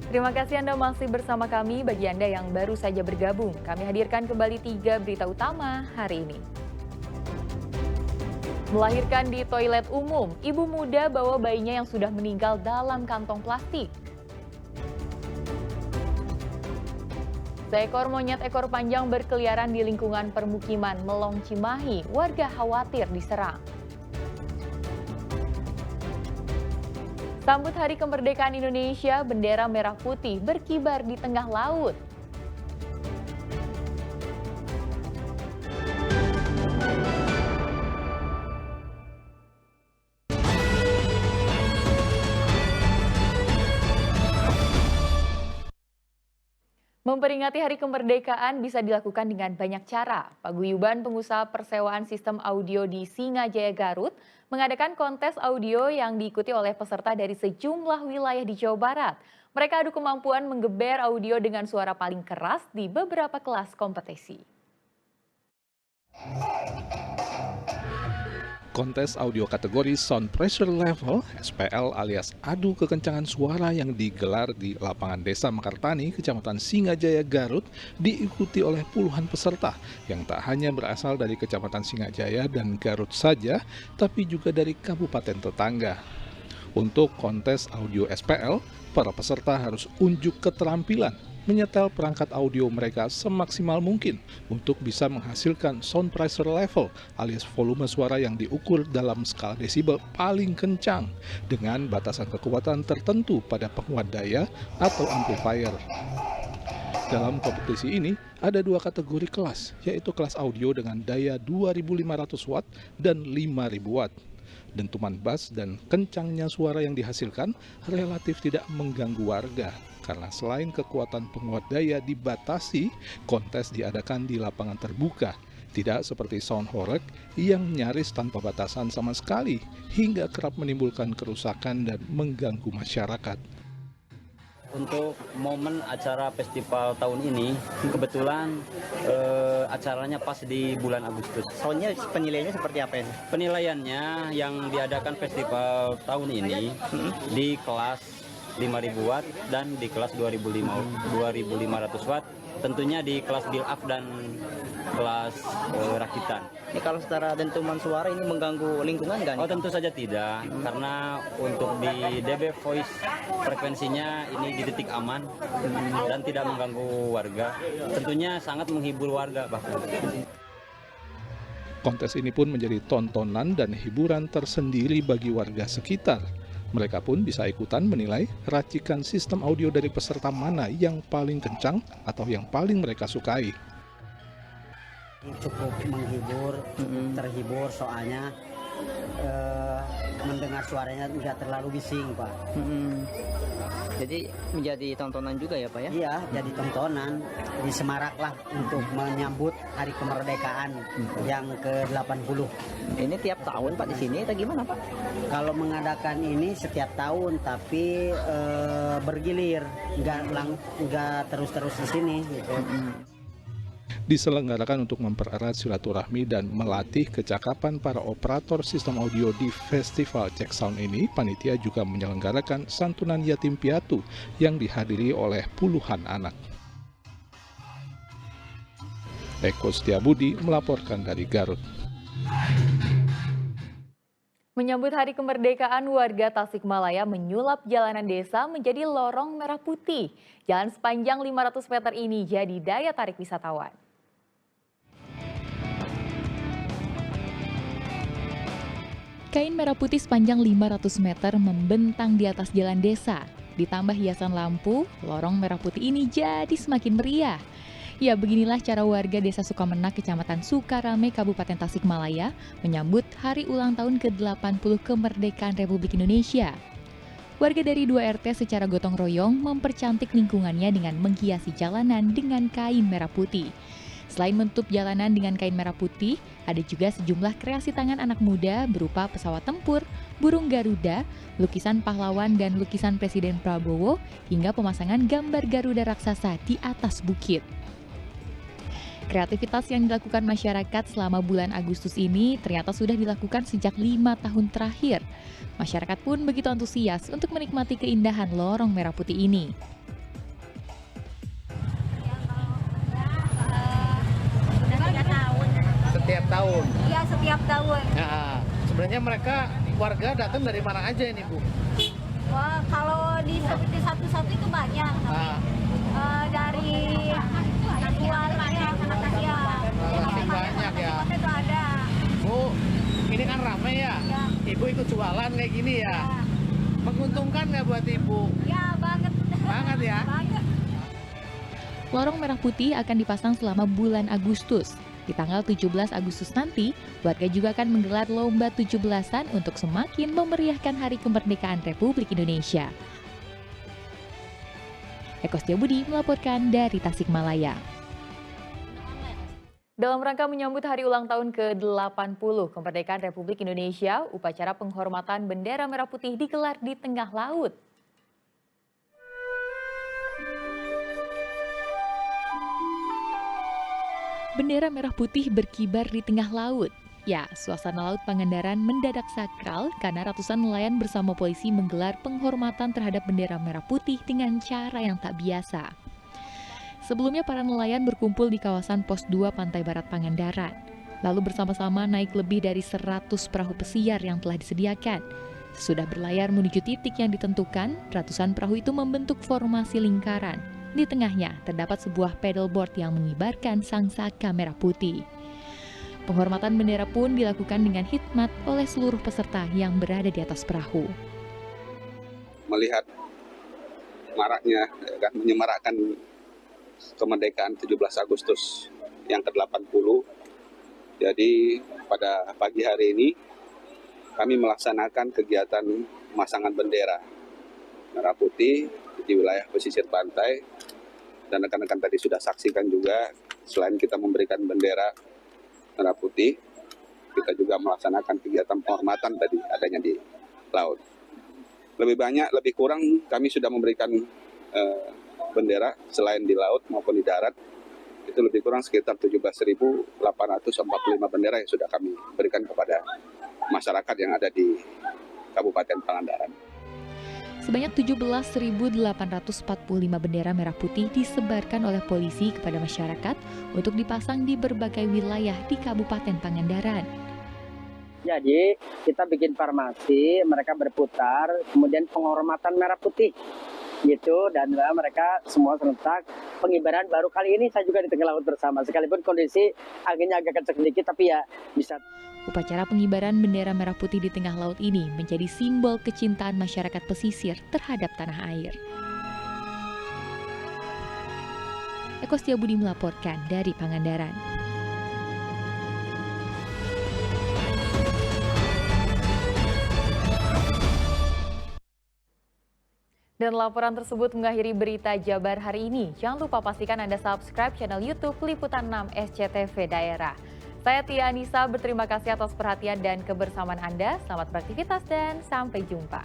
Terima kasih Anda masih bersama kami. Bagi Anda yang baru saja bergabung, kami hadirkan kembali 3 berita utama hari ini. Melahirkan di toilet umum, ibu muda bawa bayinya yang sudah meninggal dalam kantong plastik. Seekor monyet ekor panjang berkeliaran di lingkungan permukiman Melong Cimahi, warga khawatir diserang. Sambut Hari Kemerdekaan Indonesia, bendera merah putih berkibar di tengah laut. Memperingati Hari Kemerdekaan bisa dilakukan dengan banyak cara. Paguyuban pengusaha persewaan sistem audio di Singajaya Garut mengadakan kontes audio yang diikuti oleh peserta dari sejumlah wilayah di Jawa Barat. Mereka adu kemampuan menggeber audio dengan suara paling keras di beberapa kelas kompetisi. Kontes audio kategori Sound Pressure Level (SPL) alias adu kekencangan suara yang digelar di lapangan Desa Mekartani, Kecamatan Singajaya, Garut, diikuti oleh puluhan peserta yang tak hanya berasal dari Kecamatan Singajaya dan Garut saja, tapi juga dari kabupaten tetangga. Untuk kontes audio SPL, para peserta harus unjuk keterampilan menyetel perangkat audio mereka semaksimal mungkin untuk bisa menghasilkan sound pressure level alias volume suara yang diukur dalam skala desibel paling kencang dengan batasan kekuatan tertentu pada penguat daya atau amplifier. Dalam kompetisi ini ada 2 kategori kelas, yaitu kelas audio dengan daya 2500 watt dan 5000 watt. Dentuman bass dan kencangnya suara yang dihasilkan relatif tidak mengganggu warga. Karena selain kekuatan penguat daya dibatasi, kontes diadakan di lapangan terbuka. Tidak seperti sound horeg yang nyaris tanpa batasan sama sekali, hingga kerap menimbulkan kerusakan dan mengganggu masyarakat. Untuk momen acara festival tahun ini, kebetulan acaranya pas di bulan Agustus. Soalnya penilaiannya seperti apa ini? Penilaiannya yang diadakan festival tahun ini di kelas 5.000 watt dan di kelas 2.500 watt. Tentunya di kelas build up dan kelas rakitan. Ini kalau secara dentuman suara ini mengganggu lingkungan nggak? Oh tentu saja tidak, karena untuk di DB voice frekuensinya ini di titik aman dan tidak mengganggu warga. Tentunya sangat menghibur warga bahkan. Kontes ini pun menjadi tontonan dan hiburan tersendiri bagi warga sekitar. Mereka pun bisa ikutan menilai racikan sistem audio dari peserta mana yang paling kencang atau yang paling mereka sukai. Cukup menghibur, terhibur soalnya mendengar suaranya nggak terlalu bising, Pak. Jadi menjadi tontonan juga ya Pak ya? Iya, jadi tontonan di Semarak lah untuk menyambut Hari Kemerdekaan yang ke-80. Ini tiap tahun Pak di sini atau gimana Pak? Kalau mengadakan ini setiap tahun, tapi bergilir, nggak terus-terus di sini. Gitu. Diselenggarakan untuk mempererat silaturahmi dan melatih kecakapan para operator sistem audio di Festival Cek Sound ini. Panitia juga menyelenggarakan santunan yatim piatu yang dihadiri oleh puluhan anak. Eko Setiabudi melaporkan dari Garut. Menyambut Hari Kemerdekaan, warga Tasikmalaya menyulap jalanan desa menjadi lorong merah putih. Jalan sepanjang 500 meter ini jadi daya tarik wisatawan. Kain merah putih sepanjang 500 meter membentang di atas jalan desa. Ditambah hiasan lampu, lorong merah putih ini jadi semakin meriah. Ya, beginilah cara warga Desa Sukamenak, Kecamatan Sukarame, Kabupaten Tasikmalaya menyambut hari ulang tahun ke-80 kemerdekaan Republik Indonesia. Warga dari 2 RT secara gotong royong mempercantik lingkungannya dengan menghiasi jalanan dengan kain merah putih. Selain menutup jalanan dengan kain merah putih, ada juga sejumlah kreasi tangan anak muda berupa pesawat tempur, burung Garuda, lukisan pahlawan dan lukisan Presiden Prabowo, hingga pemasangan gambar Garuda raksasa di atas bukit. Kreativitas yang dilakukan masyarakat selama bulan Agustus ini ternyata sudah dilakukan sejak 5 tahun terakhir. Masyarakat pun begitu antusias untuk menikmati keindahan lorong merah putih ini. setiap tahun. Iya, setiap tahun. Nah, sebenarnya mereka warga datang dari mana aja ini, Bu? Wah, kalau di seperti satu-satu itu banyak. Nah, Dari luarnya, ya. Masih banyak ya. Itu ada. Bu, ini kan ramai ya? Ya. Ibu ikut jualan kayak gini ya? Menguntungkan nggak buat Ibu? Ya, banget. Banget ya? Banget. Lorong merah putih akan dipasang selama bulan Agustus. Di tanggal 17 Agustus nanti, warga juga akan menggelar lomba 17-an untuk semakin memeriahkan Hari Kemerdekaan Republik Indonesia. Eko Setiabudi melaporkan dari Tasikmalaya. Dalam rangka menyambut hari ulang tahun ke-80 Kemerdekaan Republik Indonesia, upacara penghormatan bendera merah putih digelar di tengah laut. Bendera merah putih berkibar di tengah laut. Ya, suasana laut Pangandaran mendadak sakral karena ratusan nelayan bersama polisi menggelar penghormatan terhadap bendera merah putih dengan cara yang tak biasa. Sebelumnya para nelayan berkumpul di kawasan Pos 2 Pantai Barat Pangandaran. Lalu bersama-sama naik lebih dari 100 perahu pesiar yang telah disediakan. Sudah berlayar menuju titik yang ditentukan, ratusan perahu itu membentuk formasi lingkaran. Di tengahnya terdapat sebuah paddleboard yang mengibarkan sangsaka merah putih. Penghormatan bendera pun dilakukan dengan hikmat oleh seluruh peserta yang berada di atas perahu. Melihat maraknya, kan, menyemarakkan kemerdekaan 17 Agustus yang ke-80. Jadi pada pagi hari ini kami melaksanakan kegiatan pemasangan bendera merah putih di wilayah pesisir pantai, dan rekan-rekan tadi sudah saksikan juga, selain kita memberikan bendera merah putih, kita juga melaksanakan kegiatan penghormatan tadi adanya di laut. Lebih banyak, lebih kurang kami sudah memberikan bendera selain di laut maupun di darat, itu lebih kurang sekitar 17.845 bendera yang sudah kami berikan kepada masyarakat yang ada di Kabupaten Pangandaran. Sebanyak 17.845 bendera merah putih disebarkan oleh polisi kepada masyarakat untuk dipasang di berbagai wilayah di Kabupaten Pangandaran. Jadi kita bikin farmasi, mereka berputar, kemudian penghormatan merah putih gitu, dan mereka semua serentak pengibaran. Baru kali ini saya juga di tengah laut bersama, sekalipun kondisi anginnya agak kencang sedikit, tapi ya bisa. Upacara pengibaran bendera merah putih di tengah laut ini menjadi simbol kecintaan masyarakat pesisir terhadap tanah air. Eko Setiabudi melaporkan dari Pangandaran. Dan laporan tersebut mengakhiri berita Jabar hari ini. Jangan lupa pastikan Anda subscribe channel YouTube Liputan 6 SCTV Daerah. Saya Tia Anissa, berterima kasih atas perhatian dan kebersamaan Anda. Selamat beraktivitas dan sampai jumpa.